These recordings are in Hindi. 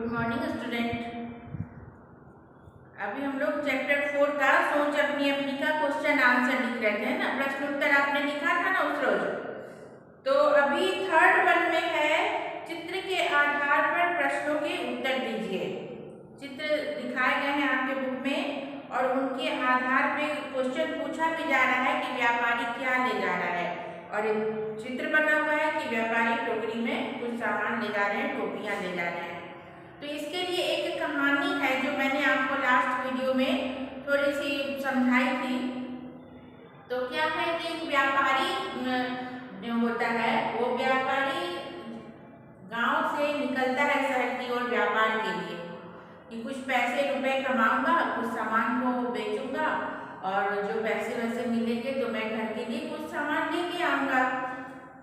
Good morning student. अभी हम लोग चैप्टर 4 का सोच अपनी अपनी का क्वेश्चन आंसर लिख रहे थे ना। प्रश्न उत्तर आपने लिखा था ना उस रोज। तो अभी थर्ड वन में है चित्र के आधार पर प्रश्नों के उत्तर दीजिए। चित्र दिखाए गए हैं आपके बुक में और उनके आधार पे क्वेश्चन पूछा भी जा रहा है कि व्यापारी क्या ले जा रहा है, और चित्र बना हुआ है कि व्यापारी टोकरी में कुछ सामान ले जा रहे हैं, टोपियां ले जा रहे हैं। तो इसके लिए एक कहानी है जो मैंने आपको लास्ट वीडियो में थोड़ी सी समझाई थी। तो क्या है कि एक व्यापारी जो होता है वो व्यापारी गांव से निकलता है शहर की ओर व्यापार के लिए कि कुछ पैसे रुपए कमाऊंगा, कुछ सामान को बेचूंगा और जो पैसे वैसे मिलेंगे तो मैं घर के लिए कुछ सामान लेके आऊंगा।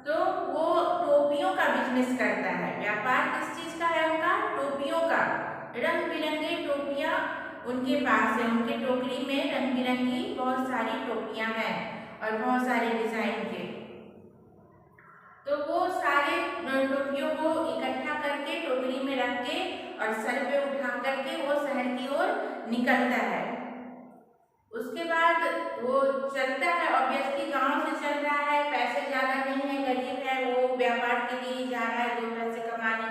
तो वो टोपियों का बिजनेस करता है। व्यापार किस चीज का है उनका? टोपियों का। रंग बिरंगी टोपियां उनके पास है। उनके टोकरी में रंग बिरंगी बहुत सारी टोपियां हैं और बहुत सारे डिजाइन के। तो वो सारे टोपियों को इकट्ठा करके टोकरी में रख के और सर पे उठा करके वो शहर की ओर निकलता है। उसके बाद वो चलता है, ऑब्वियसली गांव से चल रहा है, पैसे ज्यादा नहीं है, गरीब है, वो व्यापार के लिए जा रहा है 2 पैसे कमाने।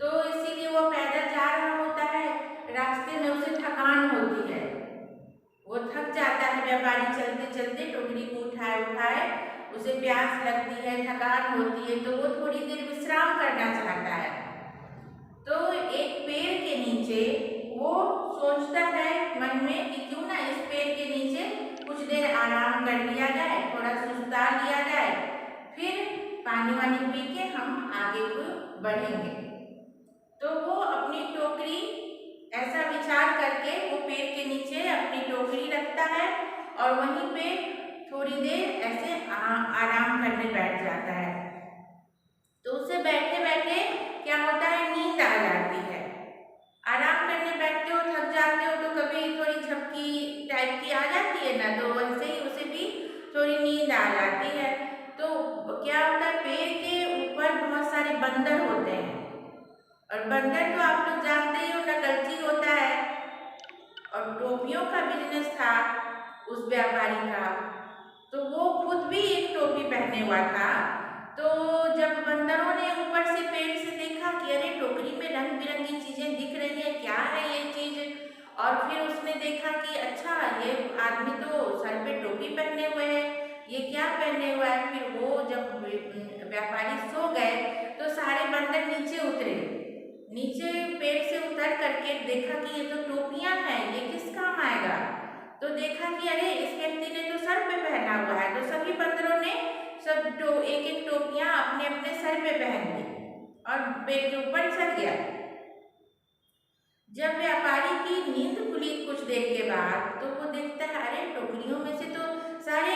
तो इसीलिए वो पैदल जा रहा होता है। रास्ते में उसे थकान होती है, वो थक जाता है। व्यापारी चलते चलते टोकरी को उठाए उठाए उसे प्यास लगती है, थकान होती है, तो वो थोड़ी देर विश्राम करना चाहता है। तो एक पेड़ के नीचे वो सोचता है मन में कि क्यों ना इस पेड़ के नीचे कुछ देर आराम कर लिया जाए, थोड़ा सुस्ता लिया जाए, फिर पानी वानी पी के हम आगे को बढ़ेंगे। तो वो अपनी टोकरी ऐसा विचार करके वो पेड़ के नीचे अपनी टोकरी रखता है और वहीं पे थोड़ी देर ऐसे आराम करने बैठ जाता है। तो उसे बैठे बैठे क्या होता है, नींद आ जाती है। आराम करने बैठते हो, थक जाते हो, तो कभी थोड़ी झपकी टाइप की आ जाती है ना, तो वैसे ही उसे भी थोड़ी नींद आ जाती है। तो क्या होता है, पेड़ के ऊपर बहुत सारे बंदर होते हैं और बंदर तो आप लोग जानते ही हो नकलची होता है। और टोपियों का बिजनेस था उस व्यापारी का, तो वो खुद भी एक टोपी पहने हुआ था। तो जब बंदरों ने ऊपर से पेड़ से देखा कि अरे टोकरी में रंग बिरंगी चीजें दिख रही है, क्या है ये चीज, और फिर उसने देखा कि अच्छा ये आदमी तो सर पे टोपी पहने हुए है, ये क्या पहने हुआ है। फिर वो जब व्यापारी सो गए तो सारे बंदर नीचे उतरे। नीचे पेड़ से उतर करके देखा कि ये तो टोपियां हैं, ये किस काम आएगा। तो देखा कि अरे इस व्यक्ति ने तो सर पे पहना हुआ है। तो सभी बंदरों ने एक एक टोपियां अपने अपने सर पे पहन ली और पेड़ के ऊपर चढ़ गया। जब व्यापारी की नींद खुली कुछ देर के बाद तो वो देखता है अरे टोकरियों में से तो सारी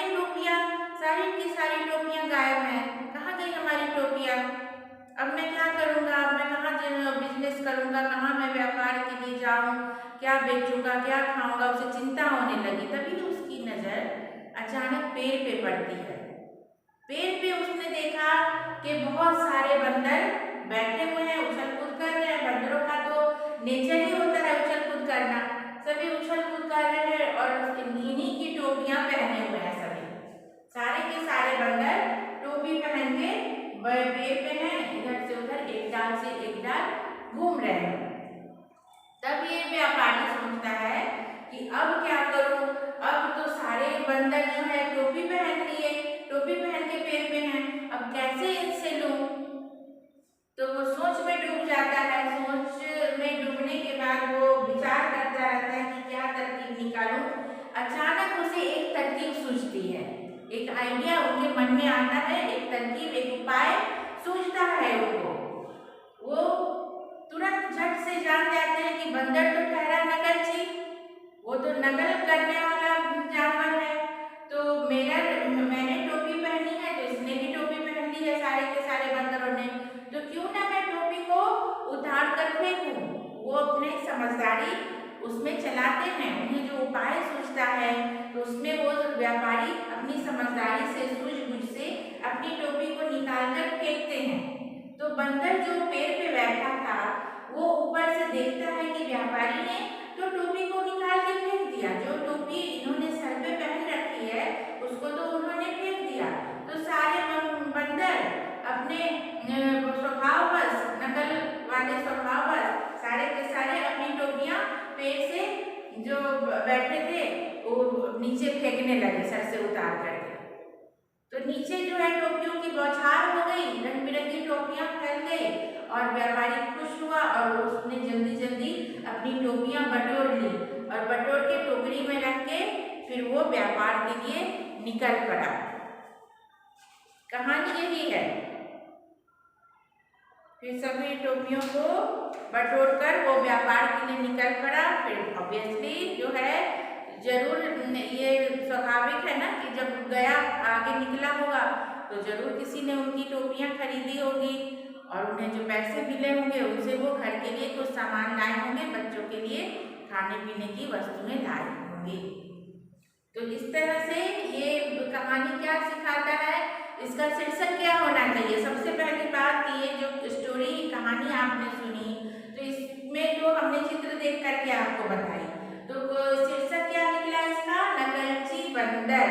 की सारी टोपियां गायब हैं। कहाँ गई हमारी टोपियां? अब मैं क्या करूँगा? अब मैं कहाँ बिजनेस करूँगा? कहाँ मैं व्यापार के लिए जाऊँ? क्या बेचूंगा, क्या खाऊंगा? उसे चिंता होने लगी। तभी उसकी नजर अचानक पेड़ पे पड़ती है। पेड़ पे उसने देखा कि बहुत सारे बंदर बैठे हुए हैं, उछल कूद कर रहे हैं। बंदरों का तो नेचर ही होता है उछल कूद करना। सभी उछल कूद कर रहे हैं और इन्हीं की टोपियां पहने हुए हैं। सभी सारे के सारे बंदर टोपी पहन के पेड़ पे हैं, इधर से उधर एक डाल से एक डाल घूम रहे हैं। तब ये व्यापारी सोचता है कि अब क्या करूं? अब तो सारे बंदर जो है टोपी पहन लिए, टोपी पहन के पेड़ पे हैं, अब कैसे इनसे लूं? तो वो सोच में डूब जाता है। सोच में डूबने के बाद वो विचार करता रहता है कि क्या तरकीब निकालूं। अचानक उसे एक तरकीब सूझती है, एक आइडिया उनके मन में आता है, एक तरकीब, एक उपाय सूझता है उनको। वो तुरंत झट से जान जाते हैं कि बंदर तो ठहरा नकलची, वो तो नकल करने वाला जानवर है। तो मैंने टोपी पहनी है तो इसने भी टोपी पहन ली है, सारे के सारे बंदरों ने। तो क्यों ना मैं टोपी को उतार कर फेंकूं? वो अपने समझदारी उसमें चलाते हैं। उन्हें जो उपाय सूझता है तो उसमें वो व्यापारी अपनी समझदारी से, सूझबूझ से अपनी टोपी को निकाल कर फेंकते हैं। तो बंदर जो पेड़ पे बैठा था वो ऊपर से देखता है कि व्यापारी ने तो टोपी को निकाल के फेंक दिया। जो टोपी इन्होंने सर पे पहन रखी है उसको तो उन्होंने फेंक दिया। तो सारे बंदर अपने स्वभाववश, नकल वाले स्वभाववश सारे के सारे अपनी टोपियां पेड़ से जो बैठे थे वो नीचे फेंकने लगे, सर से उतार करके। तो नीचे जो है टोपियों की बौछार हो गई, रंग बिरंगी टोपियां फैल गई और व्यापारी खुश हुआ और उसने जल्दी जल्दी अपनी टोपियां बटोर ली और बटोर के टोकरी में रख के फिर वो व्यापार के लिए निकल पड़ा। कहानी यही है। फिर सभी टोपियों को बटोर कर वो व्यापार के लिए निकल पड़ा। फिर ऑब्वियसली जो है जरूर ये स्वाभाविक है ना कि जब गया आगे निकला होगा तो जरूर किसी ने उनकी टोपियां खरीदी होगी और उन्हें जो पैसे मिले होंगे उनसे वो घर के लिए कुछ सामान लाए होंगे, बच्चों के लिए खाने पीने की वस्तुएं लाए होंगे। तो इस तरह से ये कहानी क्या सिखाता है, इसका शीर्षक क्या होना चाहिए। सबसे पहली बात कि ये जो स्टोरी कहानी आपने सुनी तो इसमें जो हमने चित्र देख करके आपको बताई, तो शीर्षक क्या निकला इसका, नकलची बंदर।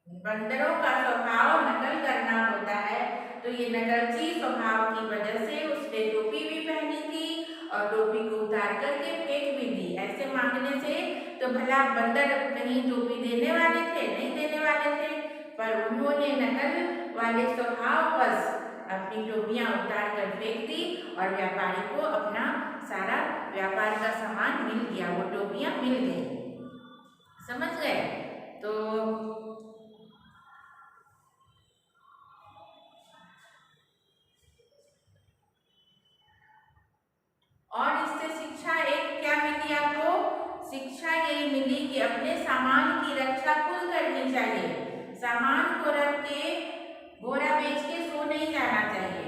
बंदरों का स्वभाव नकल करना होता है। तो ये नकलची स्वभाव की वजह से उसने टोपी भी पहनी थी और टोपी को उतार करके फेंक भी दी। ऐसे मांगने से तो भला बंदर कहीं टोपी देने वाले थे, नहीं देने वाले थे, पर उन्होंने नकल वाले स्वभाववश अपनी टोपियां उतार कर फेंक दी और व्यापारी को अपना सारा व्यापार का सामान मिल गया, वो टोपियां मिल गई। समझ गए। तो और इससे शिक्षा एक क्या मिली आपको, शिक्षा यही मिली कि अपने सामान की रक्षा खुद करनी चाहिए। सामान को रख के बोरा बेच के सो नहीं जाना चाहिए।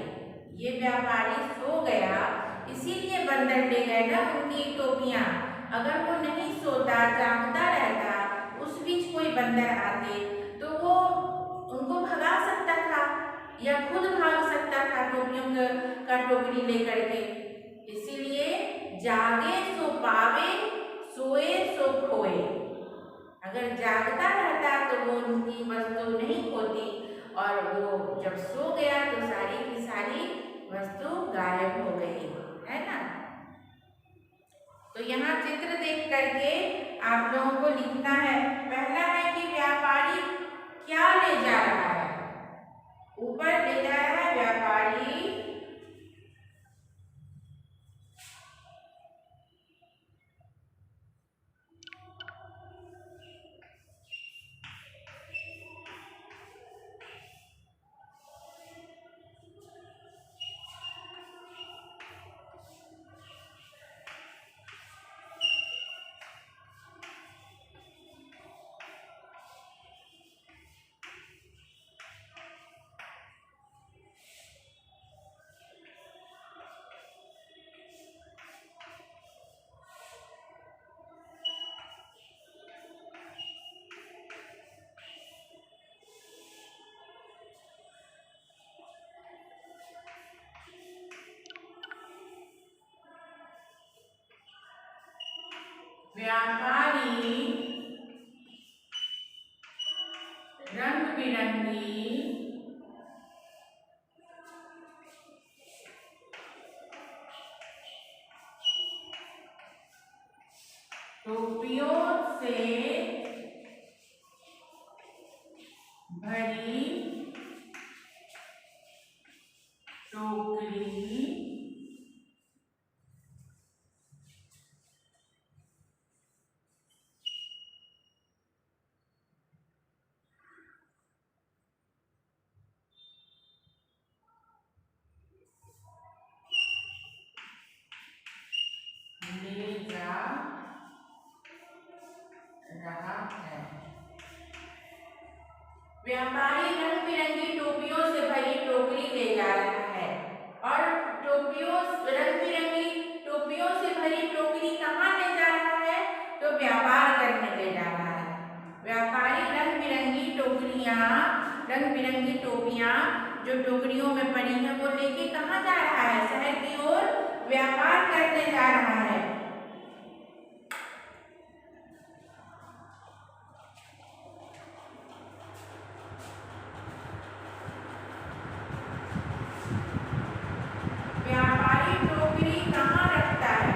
ये व्यापारी सो गया इसीलिए बंदर ले गए ना उनकी टोपियां। अगर वो नहीं सोता, जागता रहता, उस बीच कोई बंदर आते तो वो उनको भगा सकता था या खुद भाग सकता था टोपियों का टोकरी लेकर के। इसीलिए जागे सो पावे, सोए सो खोए। अगर जागता रहता तो वो उनकी वस्तु नहीं खोती और वो जब सो गया तो सारी की सारी वस्तु गायब हो गई, है ना। तो यहाँ चित्र देख करके आप लोगों को लिखना है। पहला है कि व्यापारी क्या ले जा रहा है, ऊपर ले जा रहा है व्यापारी रंग बिरंगी टोपियों से भरी टोकरी ले जा रहा है। व्यापारी रंग बिरंगी टोपियों से भरी टोकरी ले जा रहा है और रंग बिरंगी टोपियों से भरी टोकरी कहाँ ले जा रहा है, तो व्यापार करने ले जा रहा है। व्यापारी रंग बिरंगी टोकरियां रंग बिरंगी टोपियां जो टोकरियों में पड़ी हैं वो लेके कहाँ जा रहा है? शहर की ओर व्यापार करने जा रहा है। व्यापारी टोकरी कहाँ रखता है?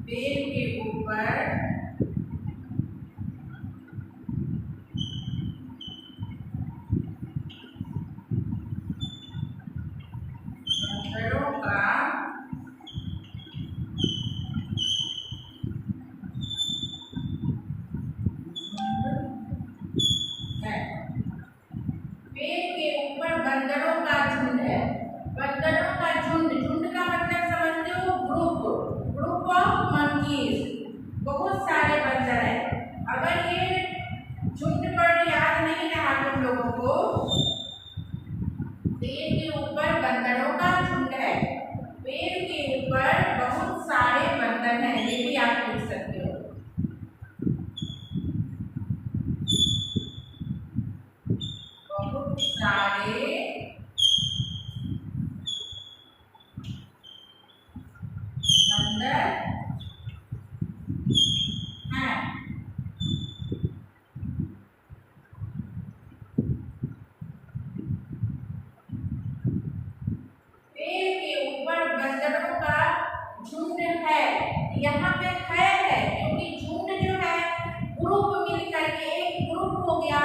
पेड़ के ऊपर पत्थरों का है। पेड़ के ऊपर बंदरों का झुंड है। बंदरों का झुंड, झुंड का मतलब समझते हो? Group, group of monkeys. बहुत सारे बंदर हैं। अगर ये झुंड पर याद नहीं रहा तुम लोगों को, पेड़ के ऊपर बंदरों का झुंड है। पेड़ के ऊपर बहुत सारे बंदर हैं, ये भी आप लिख सकते हो। बहुत सारे बंदर हैं। पेड़ के ऊपर बंदरों का झुंड है। यहाँ पे है क्योंकि झुंड जो है ग्रुप मिलकर के एक ग्रुप हो गया,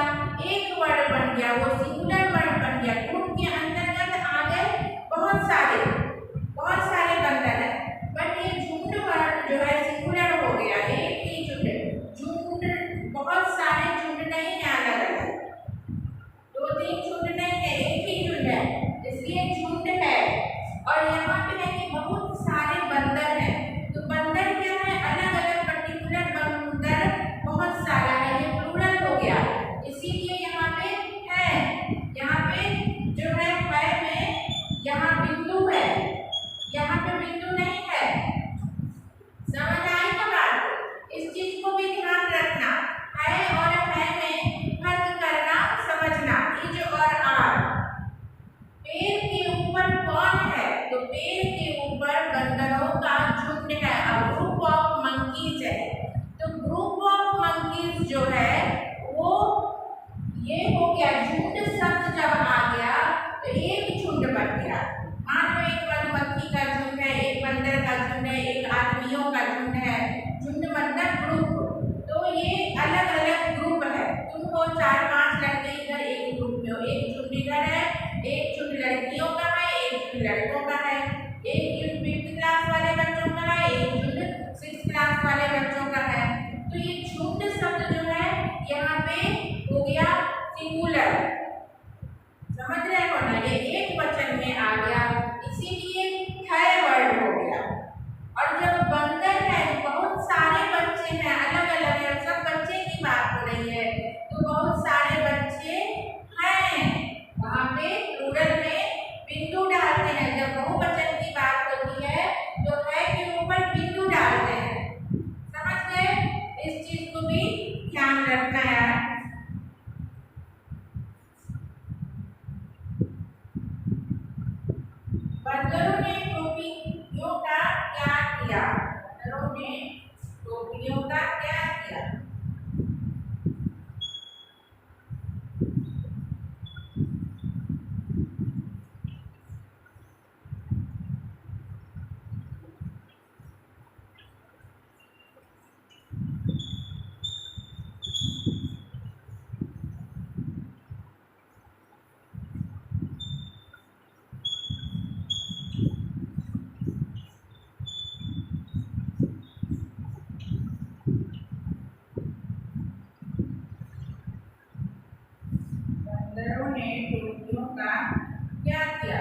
एक वर्ड बन गया, वो सिंगुलर वर्ड बन गया। ग्रुप के अंतर्गत आ गए बहुत सारे बंदर है। बट ये झुंड वर्ड जो है सिंगुलर हो गया, एक ही झुंड। झुंड बहुत सारे झुंड नहीं है, अलग अलग 2-3 झुंड नहीं है, एक ही झुंड है, इसलिए झुंड है। और यहाँ पे है कि बहुत सारे बंदर हैं। तो बंदर क्या है? अलग अलग पर्टिकुलर बंदर बहुत सारा है, ये प्लूरल हो गया, इसीलिए यहाँ पे है। यहाँ पे जो है में यहाँ बिंदु है, यहाँ पे बिंदु नहीं है। समझ आई ना बात? इस चीज को भी ध्यान रखना, है और है में फर्क करना, समझना। इज और आर। पेड़ के ऊपर कौन है? तो पेड़ के ऊपर बंदरों का झुंड है, ग्रुप ऑफ मंकीज है। तो ग्रुप ऑफ मंकीज जो है वो ये हो गया, झुंड शब्द जब आ गया तो एक झुंड बन गया। मान लो एक मधुमक्खी का झुंड है, एक बंदर का वाले बच्चों का है। तो ये झुंड शब्द जो है यहाँ पे हो गया सिंगुलर, समझ रहे हो ना, ये एक वचन में आ गया, इसीलिए है वर्ड हो गया। और जब बंदर है, बहुत सारे बच्चे हैं, अलग अलग है, सब बच्चे की बात हो रही है, तो बहुत सारे बच्चे हैं, वहां पे प्लूरल में बिंदु डालते हैं। जब बहुवचन की बात होती है तो है के ऊपर बिंदु डालते हैं, समझ गए, इस चीज को भी ध्यान रखना है। बंदरों ने टोपियों का क्या किया? बंदरों ने टोपियों का क्या किया? बंदरों ने टोपियों का क्या किया?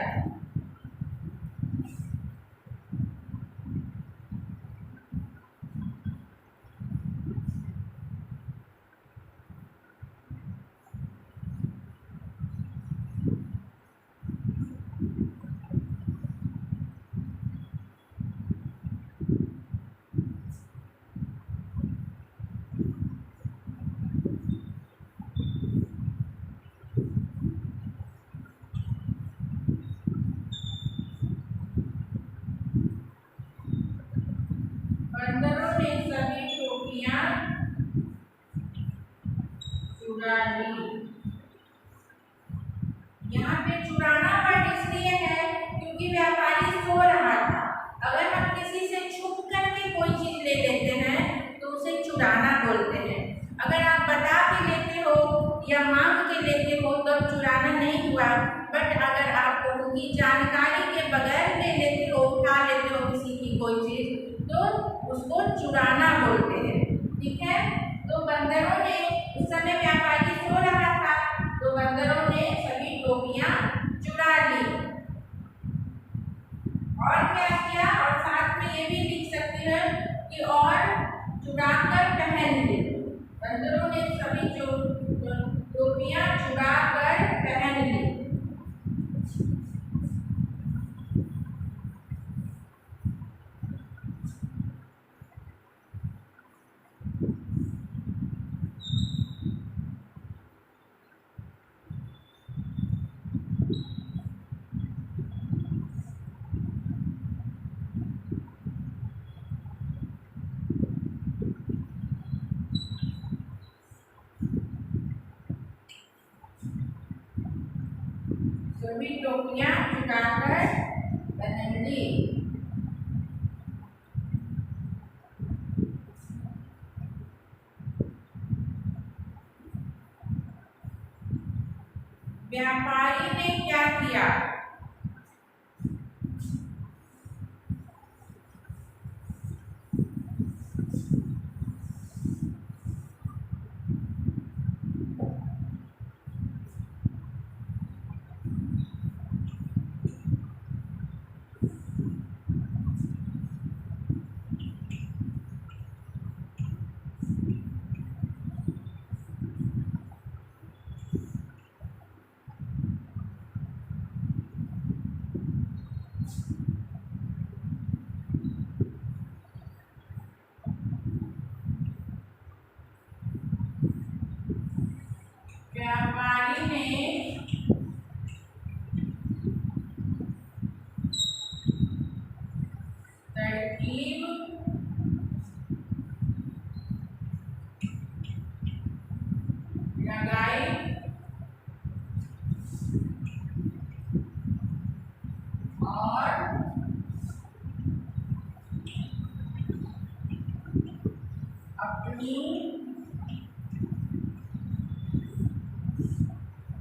बंदरों ने सभी टोपियां चुरा ली। यहाँ पे चुराना वर्ड इसलिए है क्योंकि व्यापारी सो रहा था। अगर हम किसी से छुप करके कोई चीज ले लेते हैं तो उसे चुराना बोलते हैं। अगर आप बता के लेते हो या मांग के लेते हो तो चुराना नहीं हुआ, बट अगर आप उनकी जानकारी के बगैर ले लेते हो, उठा लेते हो किसी की कोई चीज, तो उसको चुराना बोलते हैं, ठीक है। तो बंदरों ने, उस समय व्यापारी सो रहा था, तो बंदरों ने सभी टोपियां चुरा ली। और क्या किया? और साथ में ये भी लिख सकते हैं कि और चुरा कर पहन ली। बंदरों ने सभी टोपियां चुरा कर पहन ली। सभी टोपियां चुराकर पहन ली। व्यापारी ने क्या किया? व्यापारी ने तरकीब लगाई और अपनी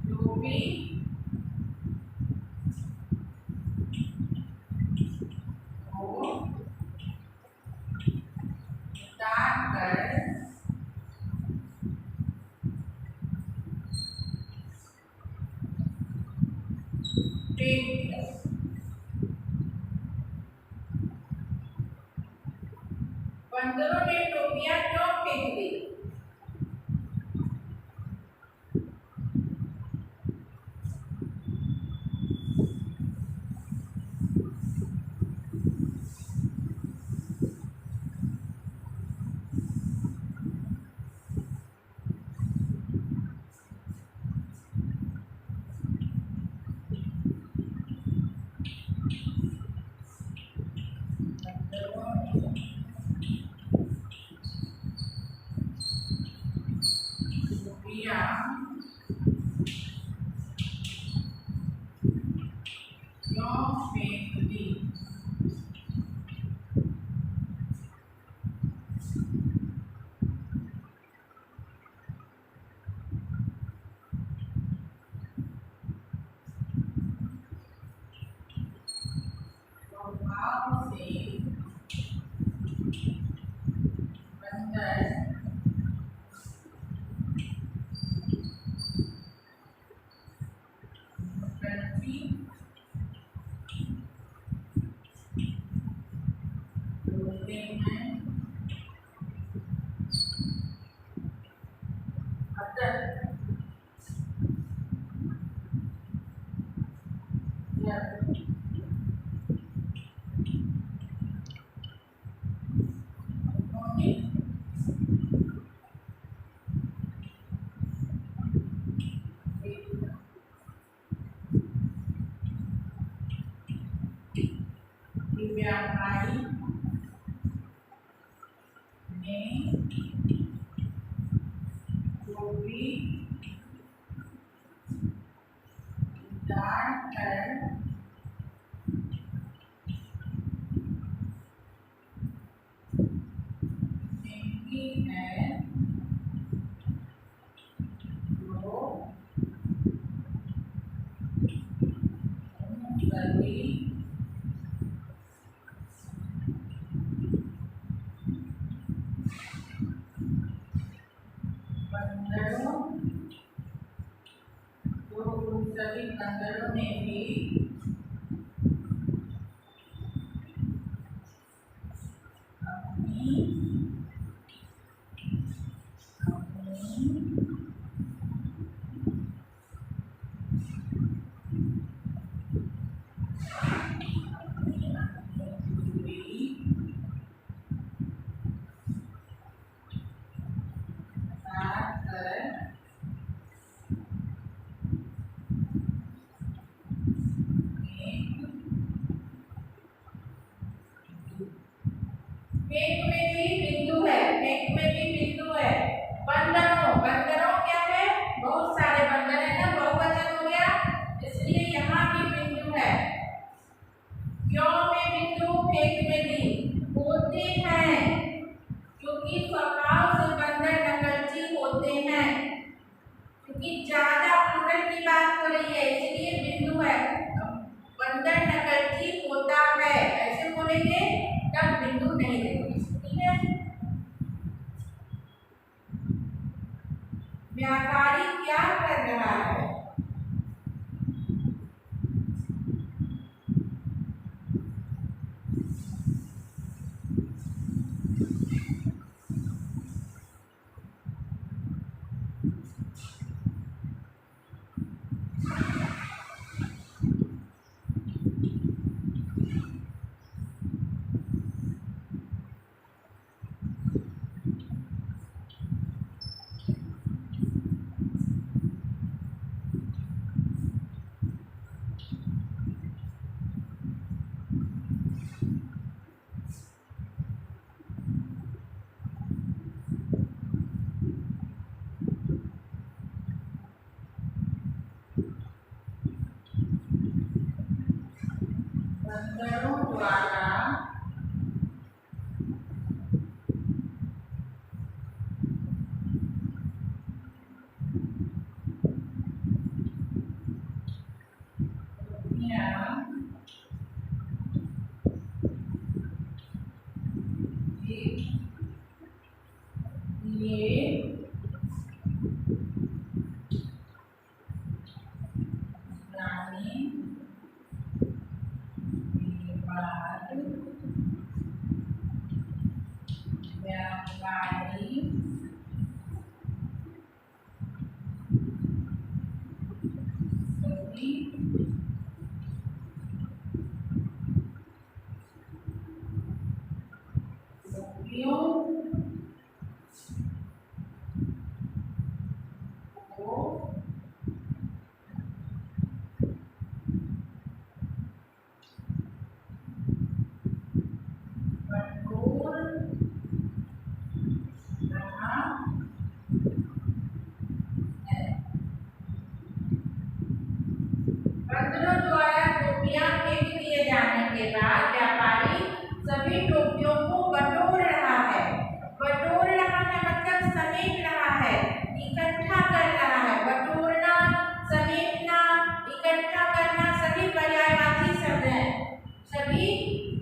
टोपी को बंदरों ने टोपियां क्यों फेंक दी? व्यापारी ने टोपी उतारकर फेंकी है तो सभी बंदरों ने भी अपनी फेंक में भी बिंदु है, फेंक में भी बिंदु है। बंदरों, बंदरों क्या है? बहुत सारे बंदर है ना, बहुवचन हो गया, इसलिए यहाँ भी बिंदु है। क्यों में बिंदु, फेंक में भी होते हैं, क्योंकि स्वभाव से बंदर नकलची होते हैं, क्योंकि ज्यादा प्लूरल की बात हो रही है इसलिए बिंदु है। बंदर नकलची होता है ऐसे बोलेंगे तब बिंदु नहीं देंगे, ठीक है। व्यापारी क्या कर रहा है? बंदरों द्वारा वाली सभी टोपियों को बटोर रहा है। बंदरों द्वारा टोपियां फेंक दिए जाने के बाद व्यापारी सभी टोपियों को बटोर रहा है। बटोर रहा है मतलब समेट रहा है, इकट्ठा कर रहा है। बटोरना, समेटना, इकट्ठा करना सभी पर्यायवाची शब्द हैं। सभी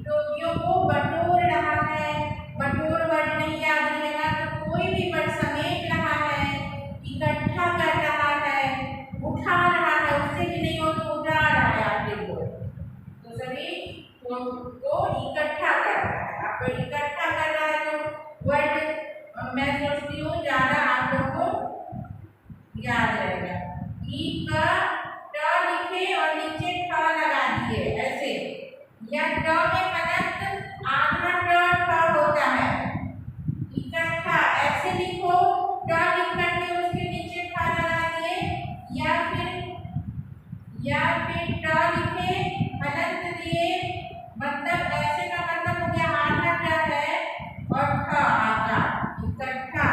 टोपियों को बटोर रहा है। बटोर वर्ड नहीं याद रहेगा तो कोई भी वर्ड समेट रहा है, इकट्ठा कर रहा है, उठा रहा है, उससे भी नहीं हो तो उठा रहा है आपके को। तो सभी को इकट्ठा कर रहा है। आपको इकट्ठा कर रहा है तो वर्ड मैं सोचती हूँ ज्यादा आप लोग को याद रहेगा। ई का ट लिखे और नीचे ठ लगा दिए ऐसे, या ट में हलंत आधा ट ठ होता है। इकट्ठा ऐसे लिखो, ट लिख करके उसके नीचे ठ लगा दिए, या फिर ट लिखे हलंत दिए, मतलब ऐसे का मतलब हो गया आधा ट है और ठ आधा, इकट्ठा।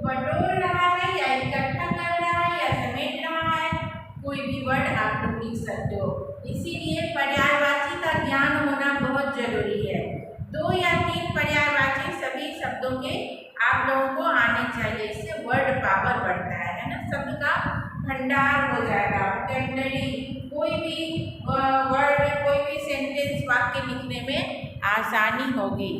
बटोर रहा है या इकट्ठा कर रहा है या समेट रहा है, कोई भी वर्ड आप लोग लिख सकते हो। इसीलिए पर्यायवाची का ज्ञान होना बहुत जरूरी है। 2 या 3 पर्यायवाची सभी शब्दों के आप लोगों को आने चाहिए, इससे वर्ड पावर बढ़ता है ना, शब्द का भंडार हो जाएगा। वोकैबुलरी, कोई भी वर्ड, कोई भी सेंटेंस वाक्य लिखने में आसानी होगी।